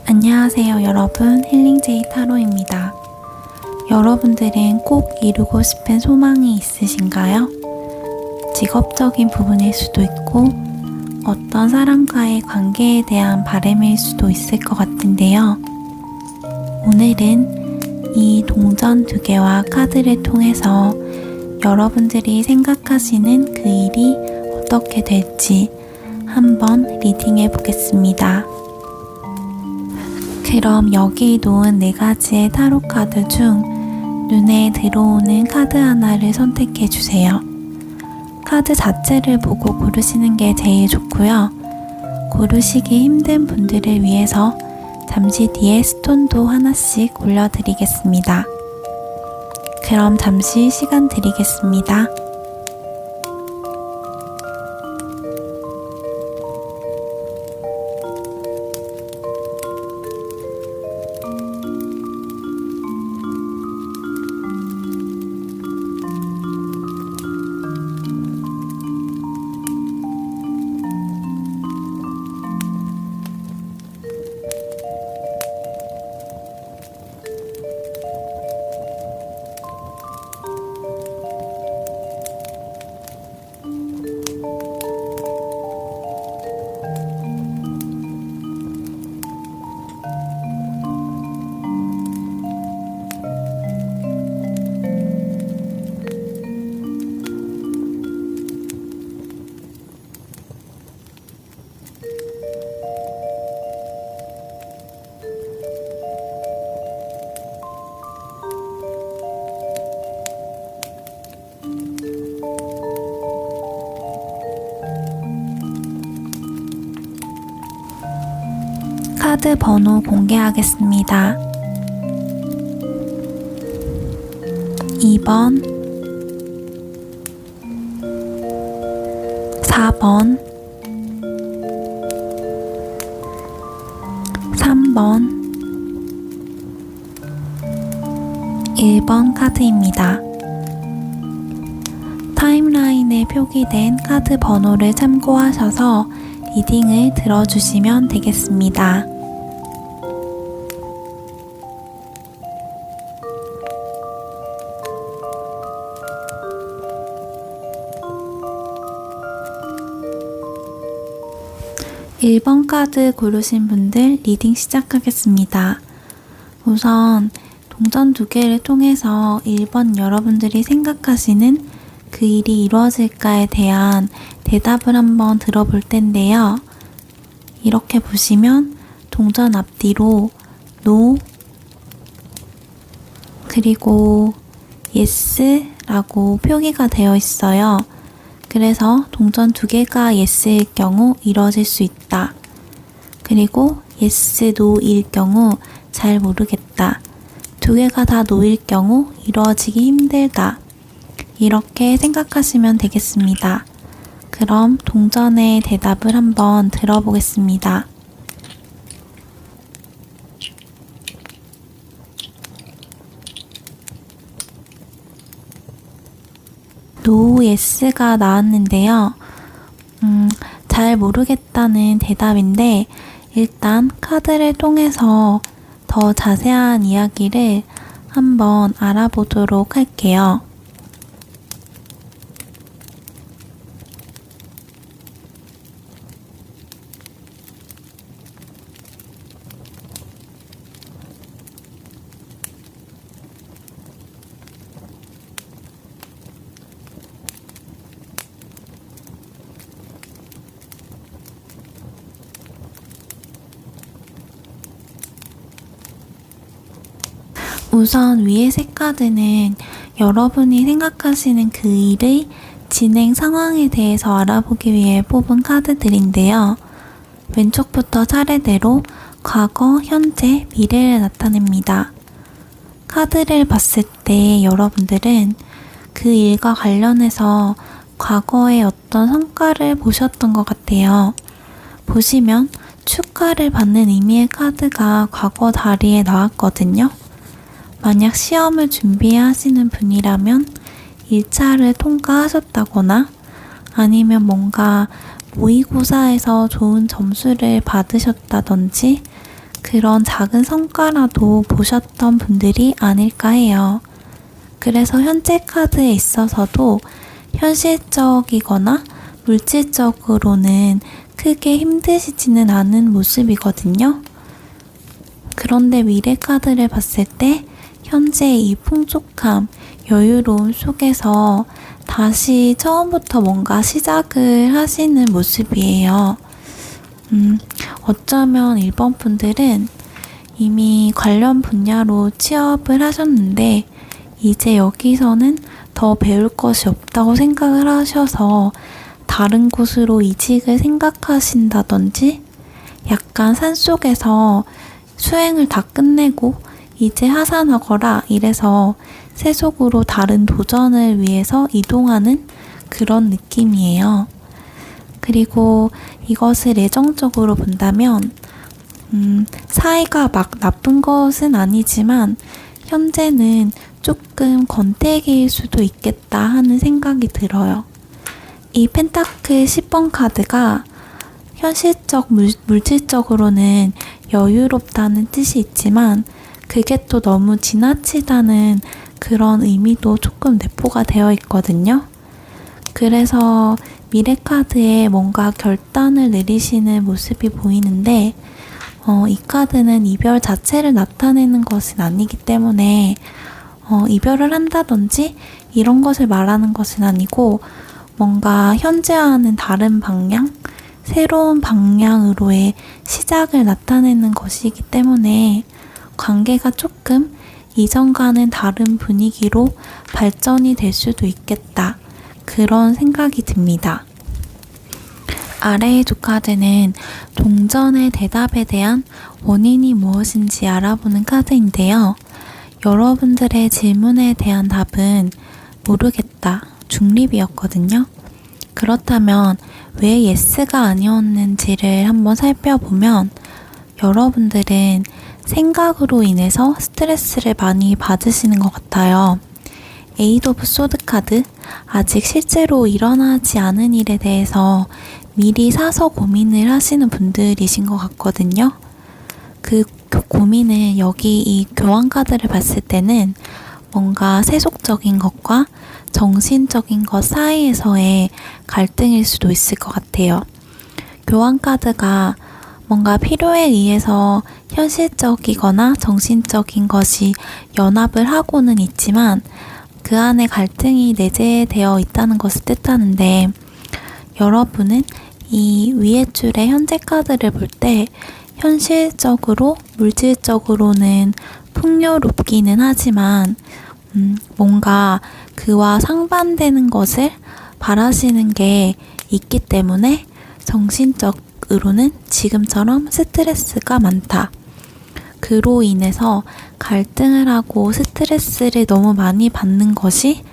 안녕하세요 여러분, 힐링제이 타로입니다. 여러분들은 꼭 이루고 싶은 소망이 있으신가요? 직업적인 부분일 수도 있고 어떤 사람과의 관계에 대한 바람일 수도 있을 것 같은데요. 오늘은 이 동전 2개와 카드를 통해서 여러분들이 생각하시는 그 일이 어떻게 될지 한번 리딩해 보겠습니다. 그럼 여기 놓은 4가지의 타로 카드 중 눈에 들어오는 카드 하나를 선택해 주세요. 카드 자체를 보고 고르시는 게 제일 좋고요. 고르시기 힘든 분들을 위해서 잠시 뒤에 스톤도 하나씩 올려드리겠습니다. 그럼 잠시 시간 드리겠습니다. 카드 번호 공개하겠습니다. 2번, 4번, 3번, 1번 카드입니다. 타임라인에 표기된 카드 번호를 참고하셔서 리딩을 들어주시면 되겠습니다. (1번) 카드 고르신 분들 리딩 시작하겠습니다. 우선 동전 2개를 통해서 1번 여러분들이 생각하시는 그 일이 이루어질까에 대한 대답을 한번 들어볼 텐데요. 이렇게 보시면 동전 앞뒤로 NO 그리고 YES라고 표기가 되어 있어요. 그래서 동전 2개가 YES일 경우 이루어질 수 있다. 그리고 YES, NO일 경우 잘 모르겠다. 2개가 다 NO일 경우 이루어지기 힘들다. 이렇게 생각하시면 되겠습니다. 그럼 동전의 대답을 한번 들어보겠습니다. NO, YES가 나왔는데요. 잘 모르겠다는 대답인데 일단 카드를 통해서 더 자세한 이야기를 한번 알아보도록 할게요. 우선 위의 세 카드는 여러분이 생각하시는 그 일의 진행 상황에 대해서 알아보기 위해 뽑은 카드들인데요. 왼쪽부터 차례대로 과거, 현재, 미래를 나타냅니다. 카드를 봤을 때 여러분들은 그 일과 관련해서 과거에 어떤 성과를 보셨던 것 같아요. 보시면 축하를 받는 의미의 카드가 과거 다리에 나왔거든요. 만약 시험을 준비하시는 분이라면 1차를 통과하셨다거나 아니면 뭔가 모의고사에서 좋은 점수를 받으셨다든지 그런 작은 성과라도 보셨던 분들이 아닐까 해요. 그래서 현재 카드에 있어서도 현실적이거나 물질적으로는 크게 힘드시지는 않은 모습이거든요. 그런데 미래 카드를 봤을 때 현재 이 풍족함, 여유로움 속에서 다시 처음부터 뭔가 시작을 하시는 모습이에요. 어쩌면 1번 분들은 이미 관련 분야로 취업을 하셨는데 이제 여기서는 더 배울 것이 없다고 생각을 하셔서 다른 곳으로 이직을 생각하신다든지 약간 산속에서 수행을 다 끝내고 이제 하산하거라 이래서 세속으로 다른 도전을 위해서 이동하는 그런 느낌이에요. 그리고 이것을 애정적으로 본다면 사이가 막 나쁜 것은 아니지만 현재는 조금 권태기일 수도 있겠다 하는 생각이 들어요. 이 펜타클 10번 카드가 현실적, 물질적으로는 여유롭다는 뜻이 있지만 그게 또 너무 지나치다는 그런 의미도 조금 내포가 되어 있거든요. 그래서 미래 카드에 뭔가 결단을 내리시는 모습이 보이는데 이 카드는 이별 자체를 나타내는 것은 아니기 때문에 이별을 한다든지 이런 것을 말하는 것은 아니고 뭔가 현재와는 다른 방향, 새로운 방향으로의 시작을 나타내는 것이기 때문에 관계가 조금 이전과는 다른 분위기로 발전이 될 수도 있겠다. 그런 생각이 듭니다. 아래의 두 카드는 동전의 대답에 대한 원인이 무엇인지 알아보는 카드인데요. 여러분들의 질문에 대한 답은 모르겠다, 중립이었거든요. 그렇다면 왜 예스가 아니었는지를 한번 살펴보면 여러분들은 생각으로 인해서 스트레스를 많이 받으시는 것 같아요. 에이드 오브 소드 카드, 아직 실제로 일어나지 않은 일에 대해서 미리 사서 고민을 하시는 분들이신 것 같거든요. 그 고민은 여기 이 교환 카드를 봤을 때는 뭔가 세속적인 것과 정신적인 것 사이에서의 갈등일 수도 있을 것 같아요. 교환 카드가 뭔가 필요에 의해서 현실적이거나 정신적인 것이 연합을 하고는 있지만 그 안에 갈등이 내재되어 있다는 것을 뜻하는데 여러분은 이 위의 줄의 현재 카드를 볼 때 현실적으로 물질적으로는 풍요롭기는 하지만 뭔가 그와 상반되는 것을 바라시는 게 있기 때문에 정신적으로는 지금처럼 스트레스가 많다. 그로 인해서 갈등을 하고 스트레스를 너무 많이 받는 것이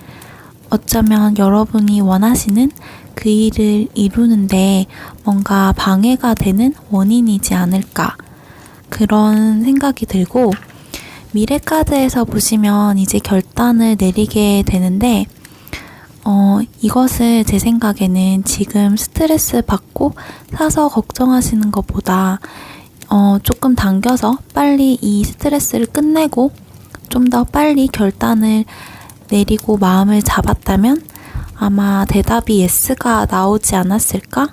어쩌면 여러분이 원하시는 그 일을 이루는데 뭔가 방해가 되는 원인이지 않을까, 그런 생각이 들고, 미래 카드에서 보시면 이제 결단을 내리게 되는데 이것을 제 생각에는 지금 스트레스 받고 사서 걱정하시는 것보다 조금 당겨서 빨리 이 스트레스를 끝내고 좀 더 빨리 결단을 내리고 마음을 잡았다면 아마 대답이 예스가 나오지 않았을까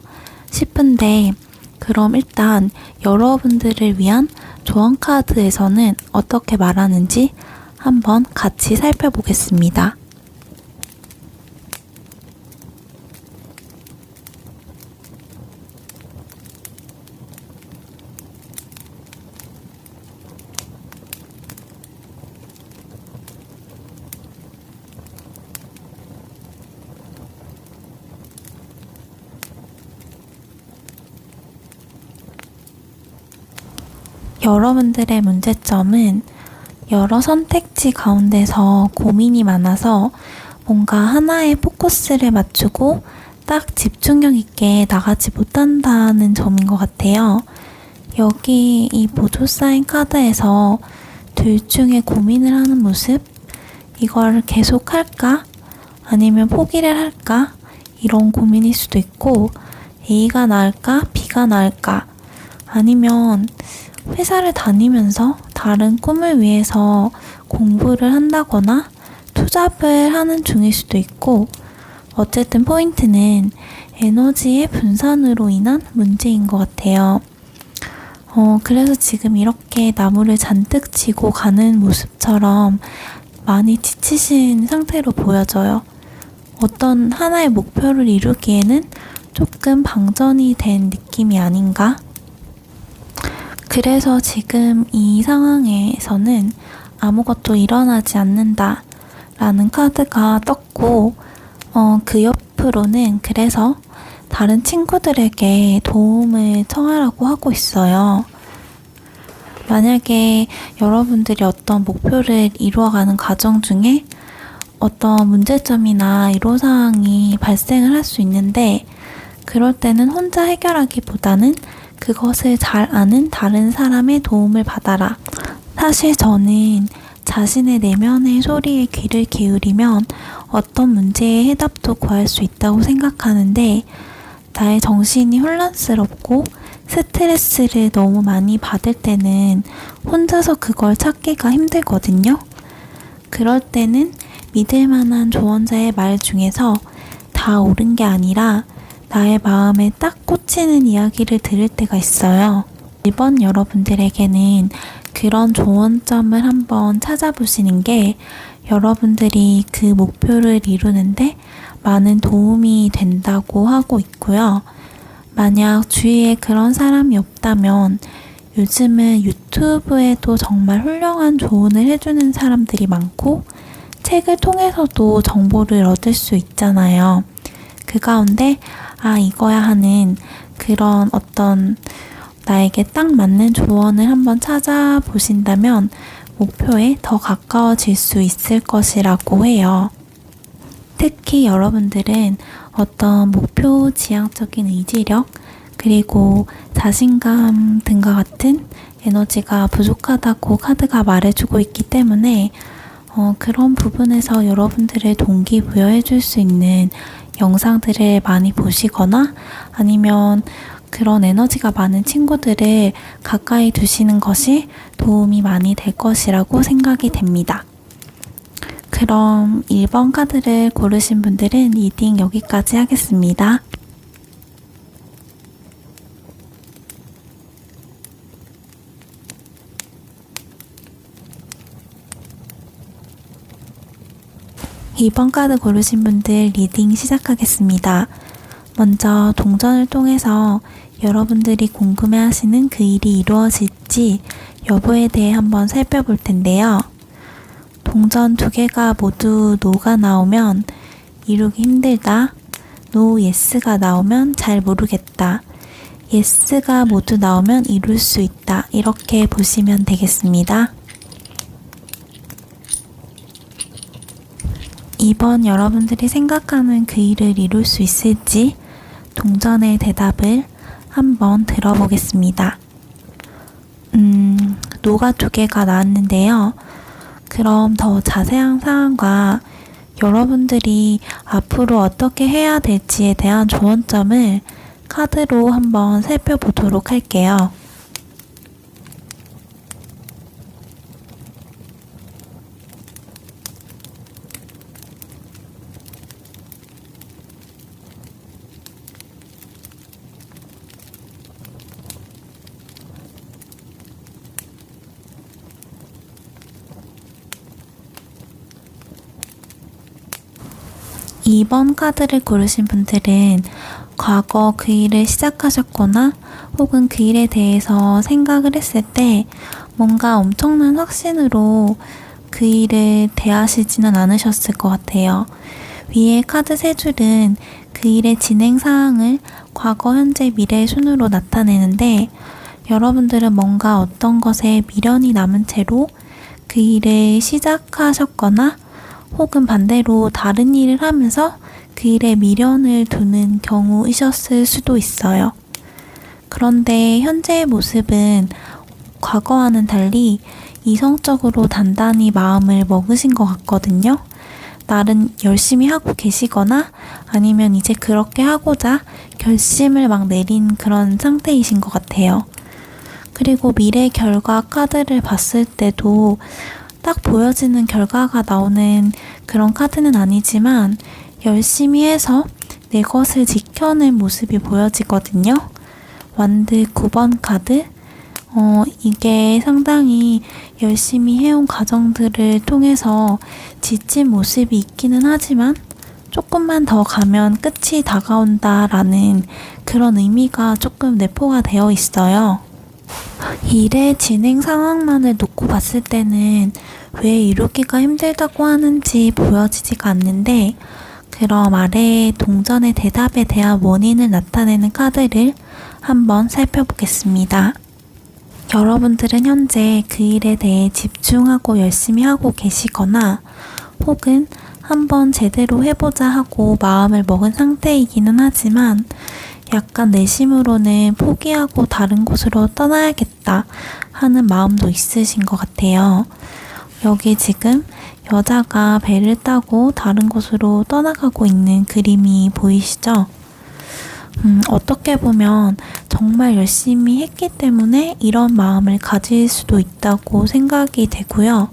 싶은데, 그럼 일단 여러분들을 위한 조언 카드에서는 어떻게 말하는지 한번 같이 살펴보겠습니다. 여러분들의 문제점은 여러 선택지 가운데서 고민이 많아서 뭔가 하나에 포커스를 맞추고 딱 집중력 있게 나가지 못한다는 점인 것 같아요. 여기 이 보조 사인 카드에서 둘 중에 고민을 하는 모습, 이걸 계속 할까? 아니면 포기를 할까? 이런 고민일 수도 있고, A가 나을까? B가 나을까? 아니면 회사를 다니면서 다른 꿈을 위해서 공부를 한다거나 투잡을 하는 중일 수도 있고, 어쨌든 포인트는 에너지의 분산으로 인한 문제인 것 같아요. 그래서 지금 이렇게 나무를 잔뜩 지고 가는 모습처럼 많이 지치신 상태로 보여져요. 어떤 하나의 목표를 이루기에는 조금 방전이 된 느낌이 아닌가? 그래서 지금 이 상황에서는 아무것도 일어나지 않는다 라는 카드가 떴고, 그 옆으로는 그래서 다른 친구들에게 도움을 청하라고 하고 있어요. 만약에 여러분들이 어떤 목표를 이루어가는 과정 중에 어떤 문제점이나 애로사항이 발생을 할 수 있는데, 그럴 때는 혼자 해결하기보다는 그것을 잘 아는 다른 사람의 도움을 받아라. 사실 저는 자신의 내면의 소리에 귀를 기울이면 어떤 문제의 해답도 구할 수 있다고 생각하는데, 나의 정신이 혼란스럽고 스트레스를 너무 많이 받을 때는 혼자서 그걸 찾기가 힘들거든요. 그럴 때는 믿을 만한 조언자의 말 중에서 다 옳은 게 아니라 나의 마음에 딱 꽂히는 이야기를 들을 때가 있어요. 이번 여러분들에게는 그런 조언점을 한번 찾아보시는 게 여러분들이 그 목표를 이루는데 많은 도움이 된다고 하고 있고요. 만약 주위에 그런 사람이 없다면 요즘은 유튜브에도 정말 훌륭한 조언을 해주는 사람들이 많고 책을 통해서도 정보를 얻을 수 있잖아요. 그 가운데 이거야 하는 그런 어떤 나에게 딱 맞는 조언을 한번 찾아보신다면 목표에 더 가까워질 수 있을 것이라고 해요. 특히 여러분들은 어떤 목표 지향적인 의지력, 그리고 자신감 등과 같은 에너지가 부족하다고 카드가 말해주고 있기 때문에 그런 부분에서 여러분들을 동기부여해 줄 수 있는 영상들을 많이 보시거나 아니면 그런 에너지가 많은 친구들을 가까이 두시는 것이 도움이 많이 될 것이라고 생각이 됩니다. 그럼 1번 카드를 고르신 분들은 리딩 여기까지 하겠습니다. 이번 카드 고르신 분들 리딩 시작하겠습니다. 먼저 동전을 통해서 여러분들이 궁금해하시는 그 일이 이루어질지 여부에 대해 한번 살펴볼 텐데요. 동전 2개가 모두 노가 나오면 이루기 힘들다, 노, 예스가 나오면 잘 모르겠다, 예스가 모두 나오면 이룰 수 있다, 이렇게 보시면 되겠습니다. 이번 여러분들이 생각하는 그 일을 이룰 수 있을지 동전의 대답을 한번 들어보겠습니다. 노가 2개가 나왔는데요. 그럼 더 자세한 사항과 여러분들이 앞으로 어떻게 해야 될지에 대한 조언점을 카드로 한번 살펴보도록 할게요. 2번 카드를 고르신 분들은 과거 그 일을 시작하셨거나 혹은 그 일에 대해서 생각을 했을 때 뭔가 엄청난 확신으로 그 일을 대하시지는 않으셨을 것 같아요. 위에 카드 3줄은 그 일의 진행 사항을 과거, 현재, 미래의 순으로 나타내는데 여러분들은 뭔가 어떤 것에 미련이 남은 채로 그 일을 시작하셨거나 혹은 반대로 다른 일을 하면서 그 일에 미련을 두는 경우이셨을 수도 있어요. 그런데 현재의 모습은 과거와는 달리 이성적으로 단단히 마음을 먹으신 것 같거든요. 나름 열심히 하고 계시거나 아니면 이제 그렇게 하고자 결심을 막 내린 그런 상태이신 것 같아요. 그리고 미래 결과 카드를 봤을 때도 딱 보여지는 결과가 나오는 그런 카드는 아니지만 열심히 해서 내 것을 지켜낸 모습이 보여지거든요. 완드 9번 카드. 이게 상당히 열심히 해온 과정들을 통해서 지친 모습이 있기는 하지만 조금만 더 가면 끝이 다가온다라는 그런 의미가 조금 내포가 되어 있어요. 일의 진행 상황만을 놓고 봤을 때는 왜 이루기가 힘들다고 하는지 보여지지가 않는데, 그럼 아래의 동전의 대답에 대한 원인을 나타내는 카드를 한번 살펴보겠습니다. 여러분들은 현재 그 일에 대해 집중하고 열심히 하고 계시거나 혹은 한번 제대로 해보자 하고 마음을 먹은 상태이기는 하지만 약간 내심으로는 포기하고 다른 곳으로 떠나야겠다 하는 마음도 있으신 것 같아요. 여기 지금 여자가 배를 타고 다른 곳으로 떠나가고 있는 그림이 보이시죠? 어떻게 보면 정말 열심히 했기 때문에 이런 마음을 가질 수도 있다고 생각이 되고요.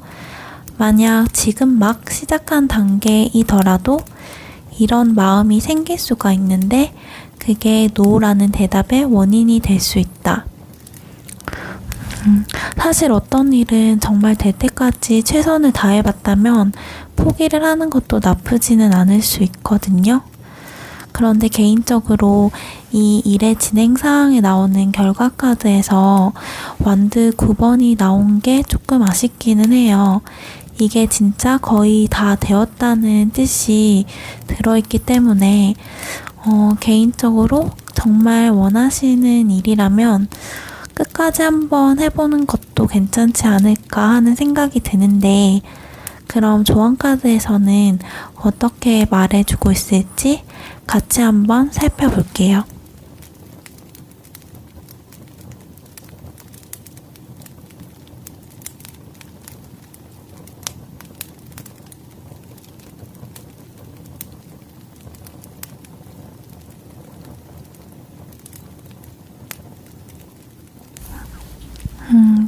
만약 지금 막 시작한 단계이더라도 이런 마음이 생길 수가 있는데 그게 노라는 대답의 원인이 될 수 있다. 사실 어떤 일은 정말 될 때까지 최선을 다해봤다면 포기를 하는 것도 나쁘지는 않을 수 있거든요. 그런데 개인적으로 이 일의 진행 사항에 나오는 결과 카드에서 완드 9번이 나온 게 조금 아쉽기는 해요. 이게 진짜 거의 다 되었다는 뜻이 들어있기 때문에 개인적으로 정말 원하시는 일이라면 끝까지 한번 해보는 것도 괜찮지 않을까 하는 생각이 드는데, 그럼 조언카드에서는 어떻게 말해주고 있을지 같이 한번 살펴볼게요.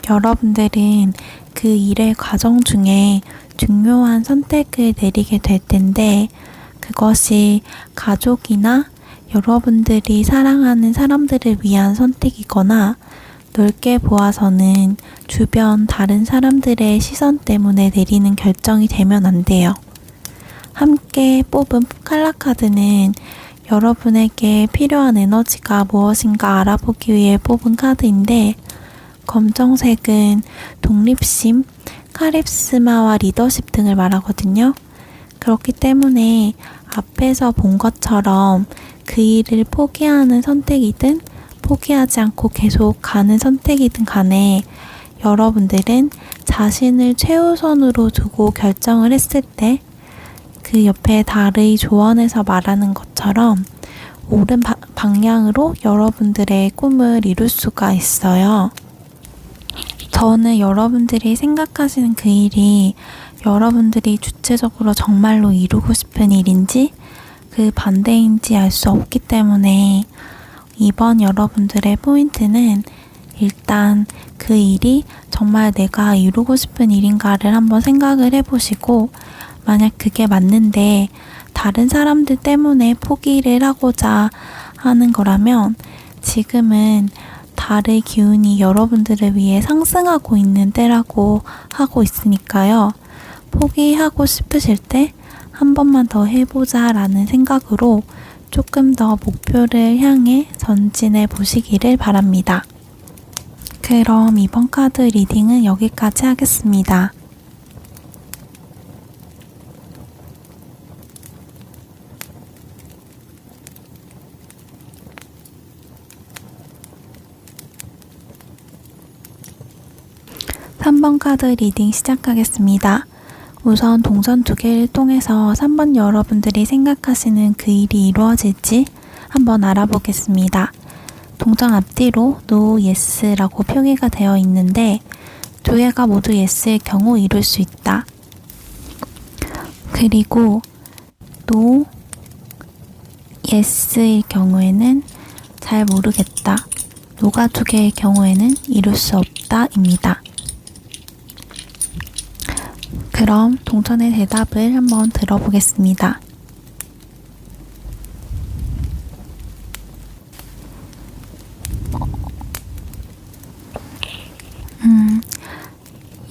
여러분들은 그 일의 과정 중에 중요한 선택을 내리게 될 텐데, 그것이 가족이나 여러분들이 사랑하는 사람들을 위한 선택이거나 넓게 보아서는 주변 다른 사람들의 시선 때문에 내리는 결정이 되면 안 돼요. 함께 뽑은 칼라 카드는 여러분에게 필요한 에너지가 무엇인가 알아보기 위해 뽑은 카드인데, 검정색은 독립심, 카리스마와 리더십 등을 말하거든요. 그렇기 때문에 앞에서 본 것처럼 그 일을 포기하는 선택이든 포기하지 않고 계속 가는 선택이든 간에 여러분들은 자신을 최우선으로 두고 결정을 했을 때 그 옆에 달의 조언에서 말하는 것처럼 옳은 방향으로 여러분들의 꿈을 이룰 수가 있어요. 저는 여러분들이 생각하시는 그 일이 여러분들이 주체적으로 정말로 이루고 싶은 일인지 그 반대인지 알 수 없기 때문에 이번 여러분들의 포인트는 일단 그 일이 정말 내가 이루고 싶은 일인가를 한번 생각을 해보시고, 만약 그게 맞는데 다른 사람들 때문에 포기를 하고자 하는 거라면 지금은 달의 기운이 여러분들을 위해 상승하고 있는 때라고 하고 있으니까요. 포기하고 싶으실 때 한 번만 더 해보자 라는 생각으로 조금 더 목표를 향해 전진해 보시기를 바랍니다. 그럼 이번 카드 리딩은 여기까지 하겠습니다. (3번) 카드 리딩 시작하겠습니다. 우선 동전 2개를 통해서 3번 여러분들이 생각하시는 그 일이 이루어질지 한번 알아보겠습니다. 동전 앞뒤로 No, Yes라고 표기가 되어 있는데 2개가 모두 Yes일 경우 이룰 수 있다. 그리고 No, yes일 경우에는 잘 모르겠다, 노가 두 개의 경우에는 이룰 수 없다 입니다. 그럼 동전의 대답을 한번 들어보겠습니다.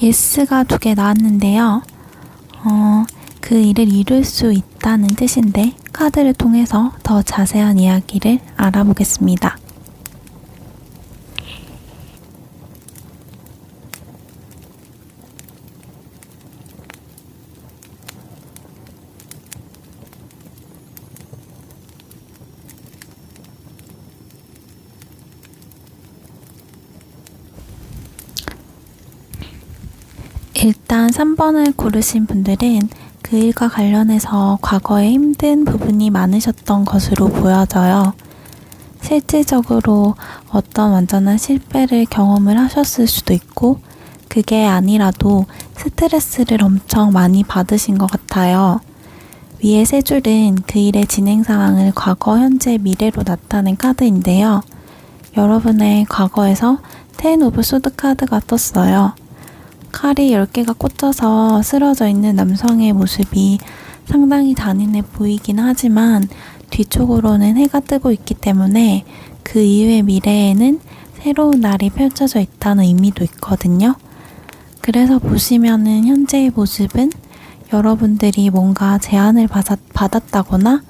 yes가 두 개 나왔는데요. 그 일을 이룰 수 있다는 뜻인데 카드를 통해서 더 자세한 이야기를 알아보겠습니다. 일단 3번을 고르신 분들은 그 일과 관련해서 과거에 힘든 부분이 많으셨던 것으로 보여져요. 실질적으로 어떤 완전한 실패를 경험을 하셨을 수도 있고, 그게 아니라도 스트레스를 엄청 많이 받으신 것 같아요. 위에 세 줄은 그 일의 진행 상황을 과거, 현재, 미래로 나타낸 카드인데요. 여러분의 과거에서 10 오브 소드 카드가 떴어요. 칼이 10개가 꽂혀서 쓰러져 있는 남성의 모습이 상당히 잔인해 보이긴 하지만 뒤쪽으로는 해가 뜨고 있기 때문에 그 이후의 미래에는 새로운 날이 펼쳐져 있다는 의미도 있거든요. 그래서 보시면은 현재의 모습은 여러분들이 뭔가 제안을 받았다거나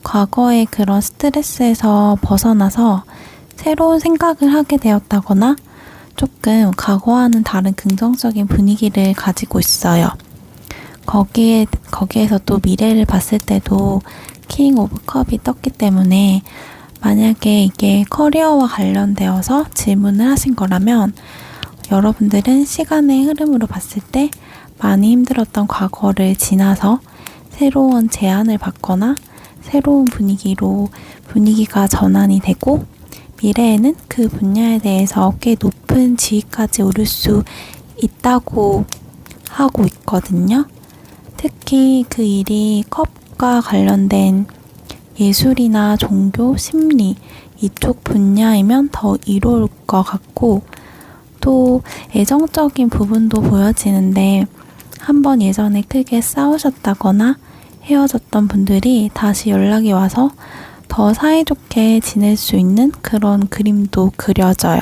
과거의 그런 스트레스에서 벗어나서 새로운 생각을 하게 되었다거나 조금 과거와는 다른 긍정적인 분위기를 가지고 있어요. 거기에서 또 미래를 봤을 때도 킹 오브 컵이 떴기 때문에 만약에 이게 커리어와 관련되어서 질문을 하신 거라면 여러분들은 시간의 흐름으로 봤을 때 많이 힘들었던 과거를 지나서 새로운 제안을 받거나 새로운 분위기가 전환이 되고 미래에는 그 분야에 대해서 꽤 높은 지위까지 오를 수 있다고 하고 있거든요. 특히 그 일이 컵과 관련된 예술이나 종교, 심리 이쪽 분야이면 더 이로울 것 같고, 또 애정적인 부분도 보여지는데 한번 예전에 크게 싸우셨다거나 헤어졌던 분들이 다시 연락이 와서 더 사이좋게 지낼 수 있는 그런 그림도 그려져요.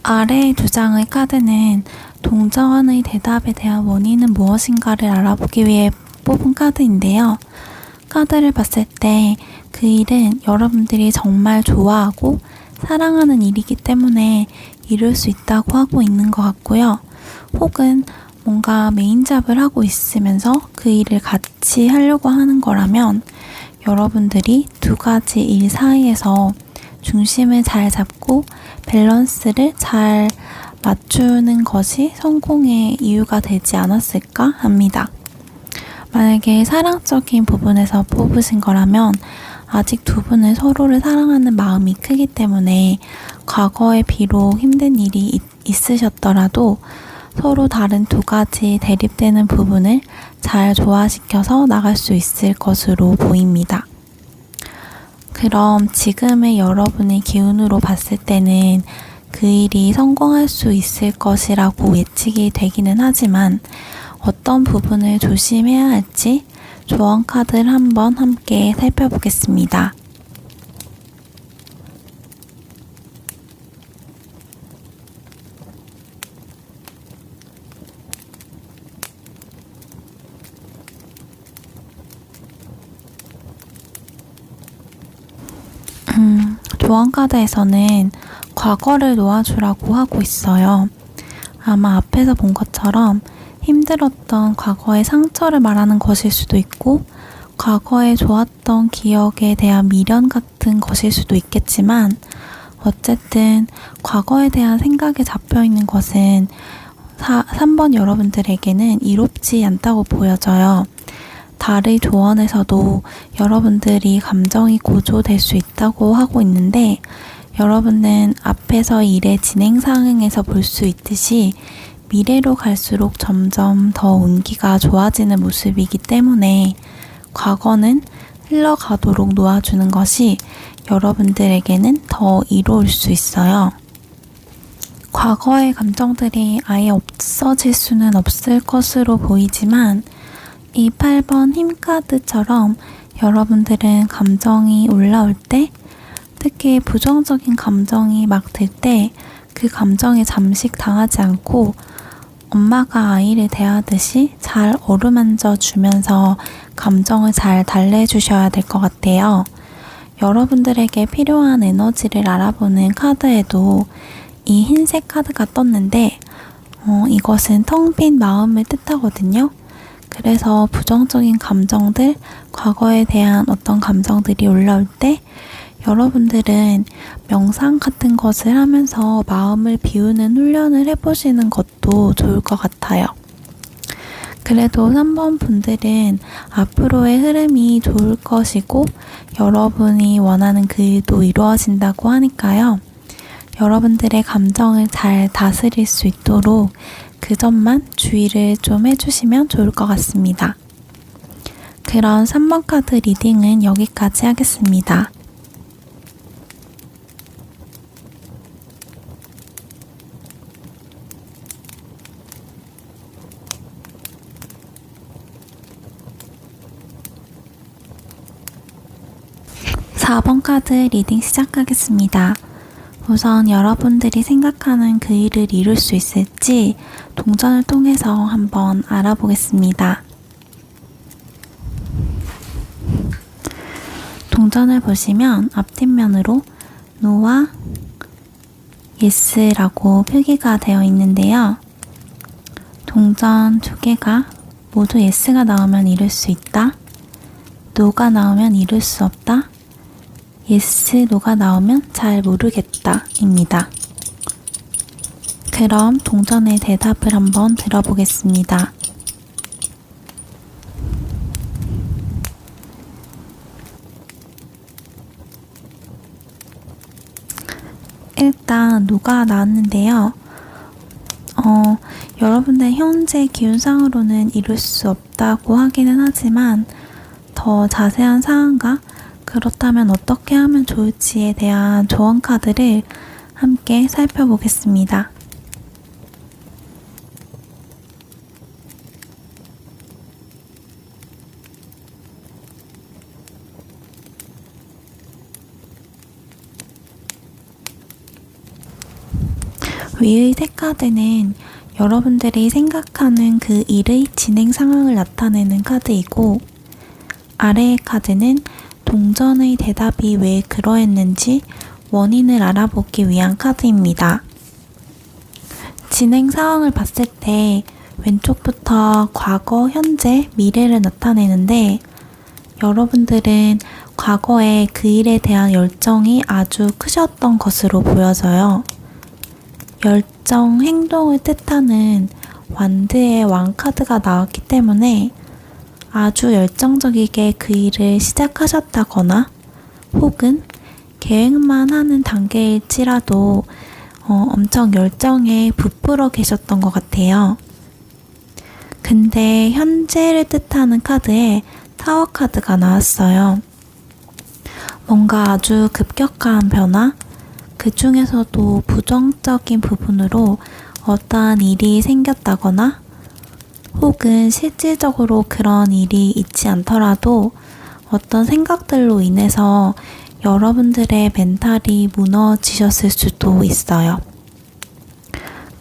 아래 두 장의 카드는 동전의 대답에 대한 원인은 무엇인가를 알아보기 위해 뽑은 카드인데요. 카드를 봤을 때 그 일은 여러분들이 정말 좋아하고 사랑하는 일이기 때문에 이룰 수 있다고 하고 있는 것 같고요. 혹은 뭔가 메인잡을 하고 있으면서 그 일을 같이 하려고 하는 거라면 여러분들이 두 가지 일 사이에서 중심을 잘 잡고 밸런스를 잘 맞추는 것이 성공의 이유가 되지 않았을까 합니다. 만약에 사랑적인 부분에서 뽑으신 거라면 아직 두 분은 서로를 사랑하는 마음이 크기 때문에 과거에 비록 힘든 일이 있으셨더라도 서로 다른 두 가지 대립되는 부분을 잘 조화시켜서 나갈 수 있을 것으로 보입니다. 그럼 지금의 여러분의 기운으로 봤을 때는 그 일이 성공할 수 있을 것이라고 예측이 되기는 하지만 어떤 부분을 조심해야 할지 조언 카드를 한번 함께 살펴보겠습니다. 조언 카드에서는 과거를 놓아주라고 하고 있어요. 아마 앞에서 본 것처럼 힘들었던 과거의 상처를 말하는 것일 수도 있고 과거에 좋았던 기억에 대한 미련 같은 것일 수도 있겠지만 어쨌든 과거에 대한 생각에 잡혀있는 것은 3번 여러분들에게는 이롭지 않다고 보여져요. 달의 조언에서도 여러분들이 감정이 고조될 수 있다고 하고 있는데 여러분은 앞에서 일의 진행 상황에서 볼 수 있듯이 미래로 갈수록 점점 더 운기가 좋아지는 모습이기 때문에 과거는 흘러가도록 놓아주는 것이 여러분들에게는 더 이로울 수 있어요. 과거의 감정들이 아예 없어질 수는 없을 것으로 보이지만 이 8번 힘카드처럼 여러분들은 감정이 올라올 때, 특히 부정적인 감정이 막 들 때 그 감정에 잠식당하지 않고 엄마가 아이를 대하듯이 잘 어루만져 주면서 감정을 잘 달래주셔야 될 것 같아요. 여러분들에게 필요한 에너지를 알아보는 카드에도 이 흰색 카드가 떴는데 이것은 텅 빈 마음을 뜻하거든요. 그래서 부정적인 감정들, 과거에 대한 어떤 감정들이 올라올 때 여러분들은 명상 같은 것을 하면서 마음을 비우는 훈련을 해보시는 것도 좋을 것 같아요. 그래도 3번 분들은 앞으로의 흐름이 좋을 것이고 여러분이 원하는 그 일도 이루어진다고 하니까요. 여러분들의 감정을 잘 다스릴 수 있도록 그 점만 주의를 좀 해주시면 좋을 것 같습니다. 그럼 3번 카드 리딩은 여기까지 하겠습니다. 사 번 카드 리딩 시작하겠습니다. 우선 여러분들이 생각하는 그 일을 이룰 수 있을지 동전을 통해서 한번 알아보겠습니다. 동전을 보시면 앞뒷면으로 No와 Yes라고 표기가 되어 있는데요. 동전 두 개가 모두 Yes가 나오면 이룰 수 있다. No가 나오면 이룰 수 없다. Yes, No가 나오면 잘 모르겠다 입니다. 그럼 동전의 대답을 한번 들어보겠습니다. 일단 No가 나왔는데요. 여러분들 현재 기운상으로는 이룰 수 없다고 하기는 하지만 더 자세한 사항과 그렇다면 어떻게 하면 좋을지에 대한 조언 카드를 함께 살펴보겠습니다. 위의 세 카드는 여러분들이 생각하는 그 일의 진행 상황을 나타내는 카드이고, 아래의 카드는 동전의 대답이 왜 그러했는지 원인을 알아보기 위한 카드입니다. 진행 상황을 봤을 때 왼쪽부터 과거, 현재, 미래를 나타내는데 여러분들은 과거에 그 일에 대한 열정이 아주 크셨던 것으로 보여져요. 열정, 행동을 뜻하는 완드의 왕 카드가 나왔기 때문에 아주 열정적이게 그 일을 시작하셨다거나 혹은 계획만 하는 단계일지라도 엄청 열정에 부풀어 계셨던 것 같아요. 근데 현재를 뜻하는 카드에 타워 카드가 나왔어요. 뭔가 아주 급격한 변화, 그 중에서도 부정적인 부분으로 어떠한 일이 생겼다거나 혹은 실질적으로 그런 일이 있지 않더라도 어떤 생각들로 인해서 여러분들의 멘탈이 무너지셨을 수도 있어요.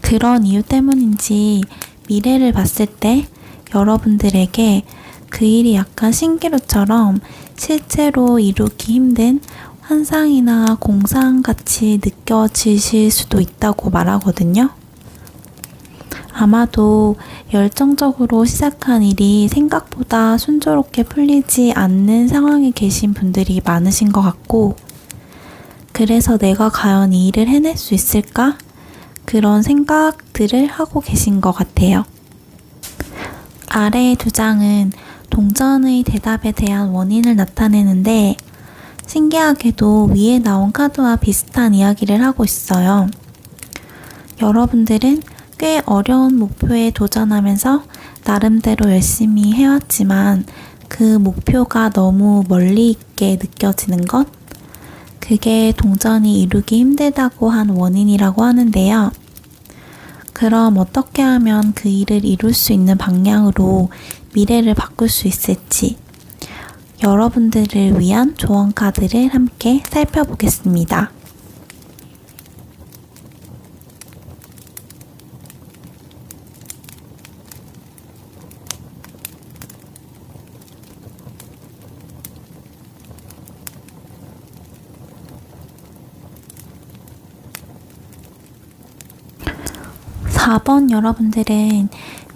그런 이유 때문인지 미래를 봤을 때 여러분들에게 그 일이 약간 신기루처럼 실제로 이루기 힘든 환상이나 공상같이 느껴지실 수도 있다고 말하거든요. 아마도 열정적으로 시작한 일이 생각보다 순조롭게 풀리지 않는 상황에 계신 분들이 많으신 것 같고, 그래서 내가 과연 이 일을 해낼 수 있을까? 그런 생각들을 하고 계신 것 같아요. 아래의 두 장은 동전의 대답에 대한 원인을 나타내는데 신기하게도 위에 나온 카드와 비슷한 이야기를 하고 있어요. 여러분들은 꽤 어려운 목표에 도전하면서 나름대로 열심히 해왔지만 그 목표가 너무 멀리 있게 느껴지는 것? 그게 동전이 이루기 힘들다고 한 원인이라고 하는데요. 그럼 어떻게 하면 그 일을 이룰 수 있는 방향으로 미래를 바꿀 수 있을지 여러분들을 위한 조언 카드를 함께 살펴보겠습니다. (4번) 여러분들은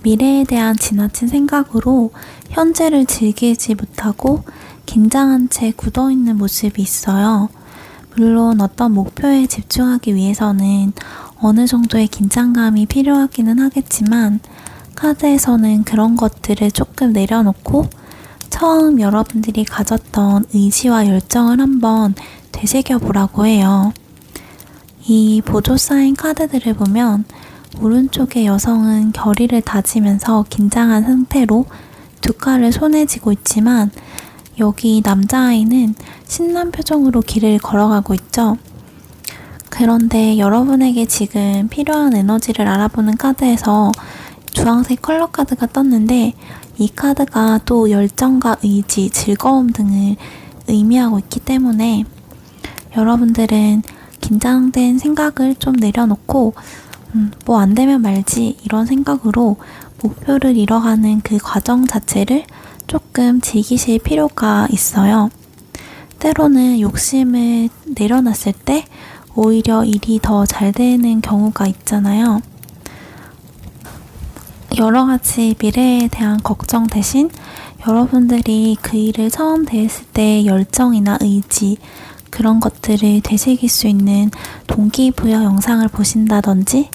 미래에 대한 지나친 생각으로 현재를 즐기지 못하고 긴장한 채 굳어있는 모습이 있어요. 물론 어떤 목표에 집중하기 위해서는 어느 정도의 긴장감이 필요하기는 하겠지만 카드에서는 그런 것들을 조금 내려놓고 처음 여러분들이 가졌던 의지와 열정을 한번 되새겨보라고 해요. 이 보조 쌓인 카드들을 보면 오른쪽의 여성은 결의를 다지면서 긴장한 상태로 두 칼을 손에 쥐고 있지만 여기 남자아이는 신난 표정으로 길을 걸어가고 있죠. 그런데 여러분에게 지금 필요한 에너지를 알아보는 카드에서 주황색 컬러 카드가 떴는데 이 카드가 또 열정과 의지, 즐거움 등을 의미하고 있기 때문에 여러분들은 긴장된 생각을 좀 내려놓고 뭐 안 되면 말지 이런 생각으로 목표를 이뤄가는 그 과정 자체를 조금 즐기실 필요가 있어요. 때로는 욕심을 내려놨을 때 오히려 일이 더 잘 되는 경우가 있잖아요. 여러 가지 미래에 대한 걱정 대신 여러분들이 그 일을 처음 대했을 때의 열정이나 의지 그런 것들을 되새길 수 있는 동기부여 영상을 보신다든지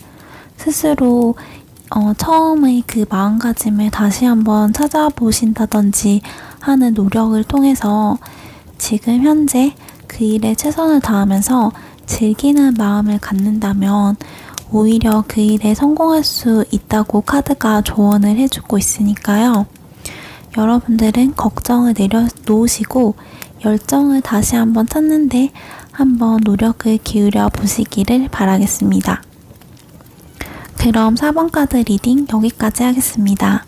스스로 처음의 그 마음가짐을 다시 한번 찾아보신다든지 하는 노력을 통해서 지금 현재 그 일에 최선을 다하면서 즐기는 마음을 갖는다면 오히려 그 일에 성공할 수 있다고 카드가 조언을 해주고 있으니까요. 여러분들은 걱정을 내려놓으시고 열정을 다시 한번 찾는데 한번 노력을 기울여 보시기를 바라겠습니다. 그럼 4번 카드 리딩 여기까지 하겠습니다.